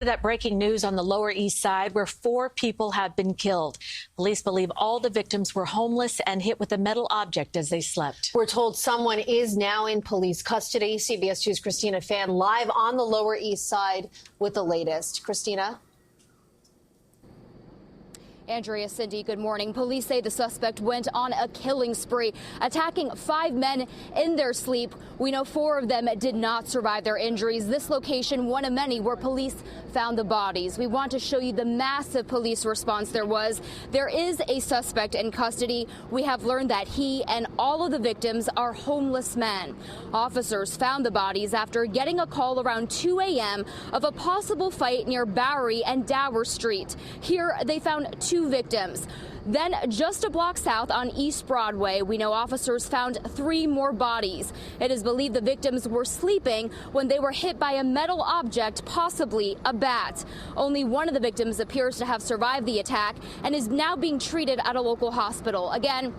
That breaking news on the Lower East Side, where 4 people have been killed. Police believe all the victims were homeless and hit with a metal object as they slept. We're told someone is now in police custody. CBS 2's Christina Fan live on the Lower East Side with the latest. Christina? Andrea, Cindy, good morning. Police say the suspect went on a killing spree, attacking 5 men in their sleep. We know 4 of them did not survive their injuries. This location, one of many where police found the bodies. We want to show you the massive police response there was. There is a suspect in custody. We have learned that he and all of the victims are homeless men. Officers found the bodies after getting a call around 2 a.m. of a possible fight near Bowery and Dower Street. Here they found 2 victims. Then just a block south on East Broadway, we know officers found 3 more bodies. It is believed the victims were sleeping when they were hit by a metal object, possibly a bat. Only one of the victims appears to have survived the attack and is now being treated at a local hospital. Again,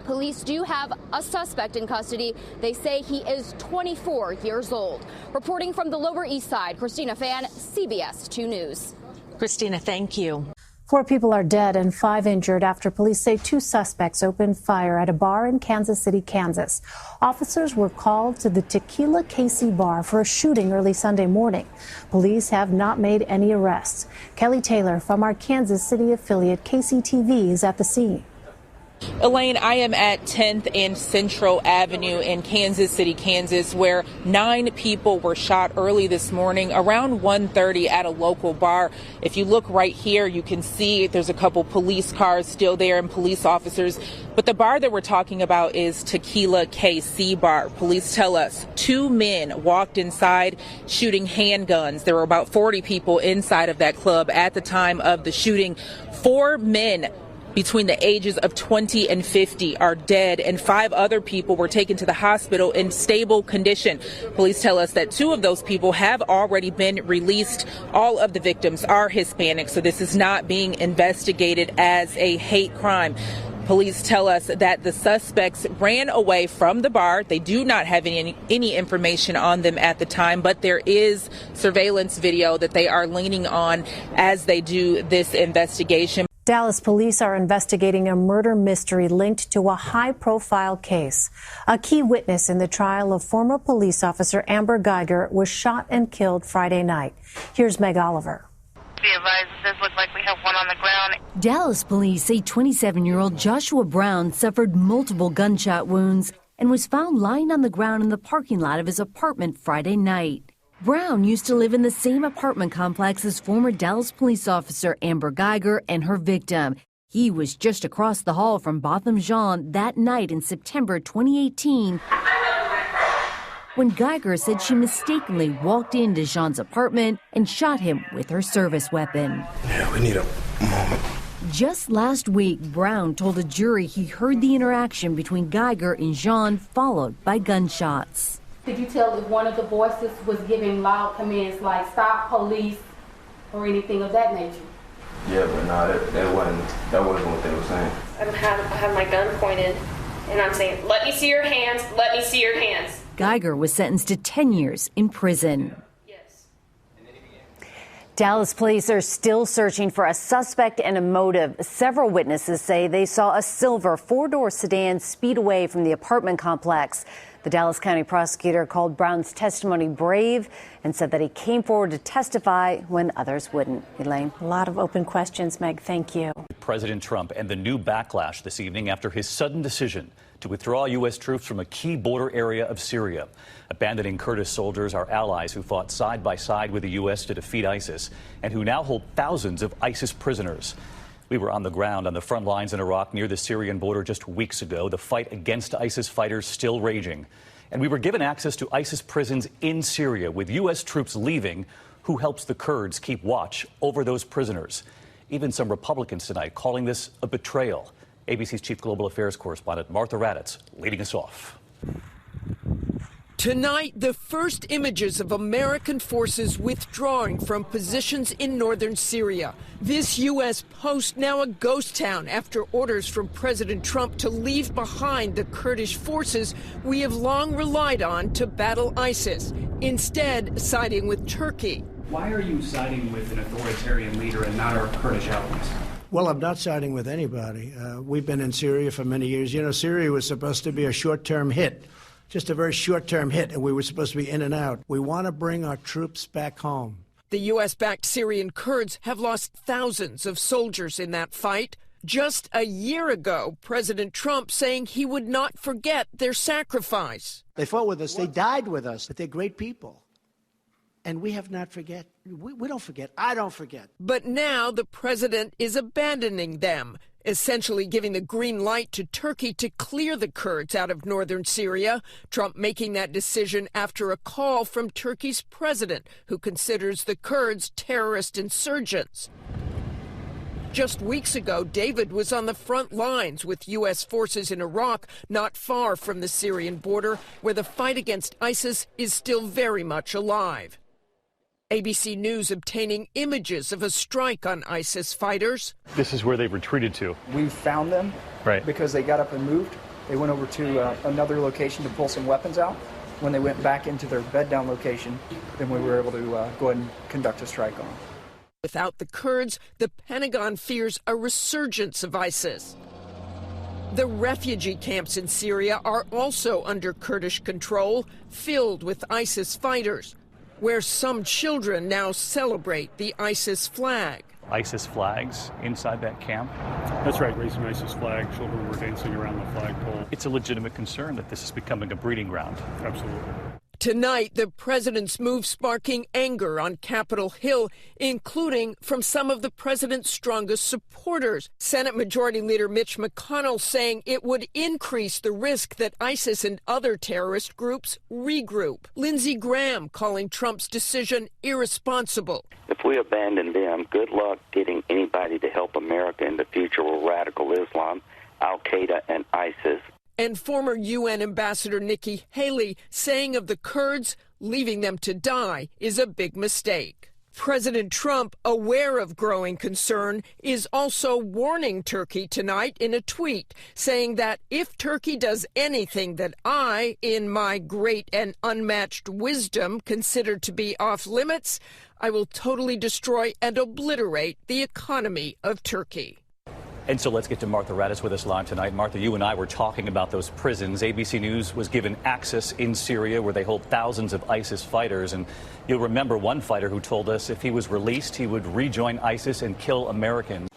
police do have a suspect in custody. They say he is 24 years old. Reporting from the Lower East Side, Christina Fan, CBS 2 News. Christina, thank you. 4 people are dead and 5 injured after police say 2 suspects opened fire at a bar in Kansas City, Kansas. Officers were called to the Tequila KC bar for a shooting early Sunday morning. Police have not made any arrests. Kelly Taylor from our Kansas City affiliate KCTV is at the scene. Elaine, I am at 10th and Central Avenue in Kansas City, Kansas, where 9 people were shot early this morning around 1:30 at a local bar. If you look right here, you can see there's a couple police cars still there and police officers. But the bar that we're talking about is Tequila KC Bar. Police tell us 2 men walked inside shooting handguns. There were about 40 people inside of that club at the time of the shooting. 4 men between the ages of 20 and 50 are dead, and 5 other people were taken to the hospital in stable condition. Police tell us that 2 of those people have already been released. All of the victims are Hispanic, so this is not being investigated as a hate crime. Police tell us that the suspects ran away from the bar. They do not have any information on them at the time, but there is surveillance video that they are leaning on as they do this investigation. Dallas police are investigating a murder mystery linked to a high-profile case. A key witness in the trial of former police officer Amber Geiger was shot and killed Friday night. Here's Meg Oliver. Be advised, it does look like we have one on the ground. Dallas police say 27-year-old Joshua Brown suffered multiple gunshot wounds and was found lying on the ground in the parking lot of his apartment Friday night. Brown used to live in the same apartment complex as former Dallas police officer Amber Geiger and her victim. He was just across the hall from Botham Jean that night in September 2018 when Geiger said she mistakenly walked into Jean's apartment and shot him with her service weapon. Yeah, we need a moment. Just last week, Brown told a jury he heard the interaction between Geiger and Jean, followed by gunshots. Could you tell if one of the voices was giving loud commands like stop, police, or anything of that nature? Yeah, but no, that wasn't what they were saying. I have my gun pointed, and I'm saying, let me see your hands, let me see your hands. Geiger was sentenced to 10 years in prison. Dallas police are still searching for a suspect and a motive. Several witnesses say they saw a silver 4-door sedan speed away from the apartment complex. The Dallas County prosecutor called Brown's testimony brave and said that he came forward to testify when others wouldn't. Elaine? A lot of open questions, Meg. Thank you. President Trump and the new backlash this evening after his sudden decision to withdraw U.S. troops from a key border area of Syria. Abandoning Kurdish soldiers are allies who fought side by side with the U.S. to defeat ISIS and who now hold thousands of ISIS prisoners. We were on the ground on the front lines in Iraq near the Syrian border just weeks ago, the fight against ISIS fighters still raging. And we were given access to ISIS prisons in Syria with U.S. troops leaving. Who helps the Kurds keep watch over those prisoners? Even some Republicans tonight calling this a betrayal. ABC's chief global affairs correspondent Martha Raddatz leading us off. Tonight, the first images of American forces withdrawing from positions in northern Syria. This U.S. post now a ghost town after orders from President Trump to leave behind the Kurdish forces we have long relied on to battle ISIS, instead siding with Turkey. Why are you siding with an authoritarian leader and not our Kurdish allies? Well, I'm not siding with anybody. We've been in Syria for many years. You know, Syria was supposed to be a short-term hit, just a very short-term hit, and we were supposed to be in and out. We want to bring our troops back home. The U.S.-backed Syrian Kurds have lost thousands of soldiers in that fight. Just a year ago, President Trump saying he would not forget their sacrifice. They fought with us. They died with us. But they're great people. And we have not forget. We don't forget. I don't forget. But now the president is abandoning them, essentially giving the green light to Turkey to clear the Kurds out of northern Syria. Trump making that decision after a call from Turkey's president, who considers the Kurds terrorist insurgents. Just weeks ago, David was on the front lines with U.S. forces in Iraq, not far from the Syrian border, where the fight against ISIS is still very much alive. ABC News obtaining images of a strike on ISIS fighters. This is where they've retreated to. We found them because they got up and moved. They went over to another location to pull some weapons out. When they went back into their bed down location, then we were able to go ahead and conduct a strike on them. Without the Kurds, the Pentagon fears a resurgence of ISIS. The refugee camps in Syria are also under Kurdish control, filled with ISIS fighters, where some children now celebrate the ISIS flag. ISIS flags inside that camp? That's right, raising ISIS flag. Children were dancing around the flagpole. It's a legitimate concern that this is becoming a breeding ground. Absolutely. Tonight, the president's move sparking anger on Capitol Hill, including from some of the president's strongest supporters. Senate Majority Leader Mitch McConnell saying it would increase the risk that ISIS and other terrorist groups regroup. Lindsey Graham calling Trump's decision irresponsible. If we abandon them, good luck getting anybody to help America in the future with radical Islam, Al-Qaeda, and ISIS. And former UN Ambassador Nikki Haley saying of the Kurds, leaving them to die is a big mistake. President Trump, aware of growing concern, is also warning Turkey tonight in a tweet, saying that if Turkey does anything that I, in my great and unmatched wisdom, consider to be off limits, I will totally destroy and obliterate the economy of Turkey. And so let's get to Martha Raddatz with us live tonight. Martha, you and I were talking about those prisons. ABC News was given access in Syria where they hold thousands of ISIS fighters. And you'll remember one fighter who told us if he was released, he would rejoin ISIS and kill Americans.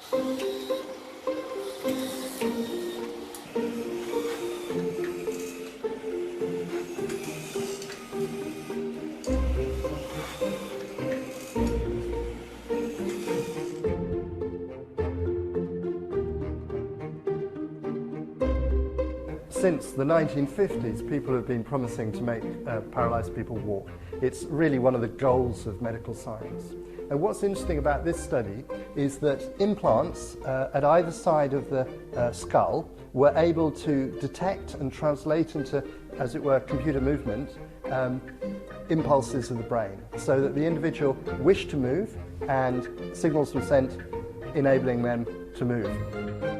Since the 1950s, people have been promising to make paralyzed people walk. It's really one of the goals of medical science. And what's interesting about this study is that implants at either side of the skull were able to detect and translate into, as it were, computer movement, impulses of the brain, so that the individual wished to move and signals were sent enabling them to move.